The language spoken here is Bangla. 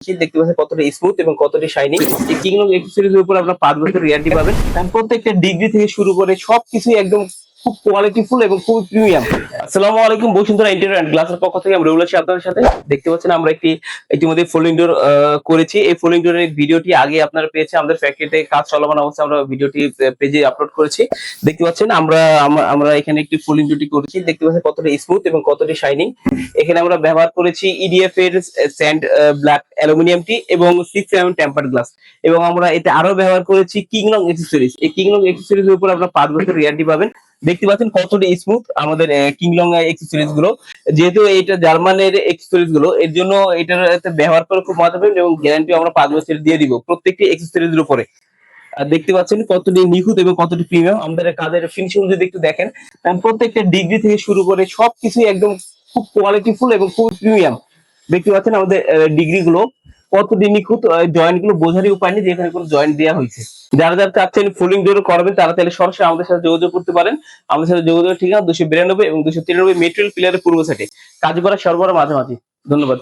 দেখতে পাচ্ছেন কতটা স্মুথ এবং কতটা শাইনিং। এই কিংলং অ্যাক্সেসরিজের উপর আপনারা 5 বছর ওয়ারেন্টি পাবেন। কারণ প্রত্যেকটা ডিগ্রি থেকে শুরু করে সবকিছুই একদম খুব কোয়ালিটিফুল এবং খুব প্রিমিয়াম। আসসালামু আলাইকুম, বসুন্ধরা ইন্টেরিয়র এন্ড গ্লাসের পক্ষ থেকে আমি রুল আছি আপনাদের সাথে। দেখতে পাচ্ছেন আমরা ইতিমধ্যে ফোল্ডিং ডোর করেছি। এই ফোল্ডিং ডোরের ভিডিওটি আগে আপনারা পেয়েছেন, আমাদের ফ্যাক্টরিতে কাজ চলমান অবস্থায় আমরা ভিডিওটি পেজে আপলোড করেছি। দেখতে পাচ্ছেন আমরা এখানে একটি ফোল্ডিং ডোরটি করেছি। দেখতে পাচ্ছেন কতটা স্মুথ এবং কতটা শাইনিং। এখানে আমরা ব্যবহার করেছি ইডিএফ এর স্যান্ড ব্ল্যাক অ্যালুমিনিয়ামটি এবং 6mm টেম্পারড গ্লাস, এবং আমরা এতে আরো ব্যবহার করেছি কিংলং অ্যাক্সেসরিজ। এই কিংলং অ্যাক্সেসরিজের উপর আপনারা 5 বছর ওয়ারেন্টি পাবেন। দেখতে পাচ্ছেন কতটা স্মুথ আমাদের কিংলং অ্যাক্সেসরিজ গুলো। যেহেতু এটা জার্মানের অ্যাক্সেসরিজ গুলো, এর জন্য এটার ব্যবহার করে খুব মজা পাবেন এবং গ্যারান্টি আমরা 5 বছর দিয়ে দিব প্রত্যেকটি অ্যাক্সেসরিজ এর উপরে। আর দেখতে পাচ্ছেন কতটি নিখুঁত এবং কতটি প্রিমিয়াম আমাদের কাজের ফিনিশিং। যদি একটু দেখেন, প্রত্যেকটা ডিগ্রি থেকে শুরু করে সবকিছুই একদম খুব কোয়ালিটিফুল এবং খুব প্রিমিয়াম। দেখতে পাচ্ছেন আমাদের ডিগ্রি গুলো কতটি নিখুঁত, জয়েন্ট গুলো বোঝারই উপায় নেই যে এখানে কোনো জয়েন্ট দেওয়া হয়েছে। যারা যারা চাচ্ছেন ফোল্ডিং ডোর করবেন তারা তাহলে সরাসরি আমাদের সাথে যোগাযোগ করতে পারেন। আমাদের সাথে যোগাযোগের ঠিকানা 292 এবং 293 মেটেরিয়াল পিলারের পূর্ব সাইডে, কাজ করা সরবরাহ মাঝামাঝি। ধন্যবাদ।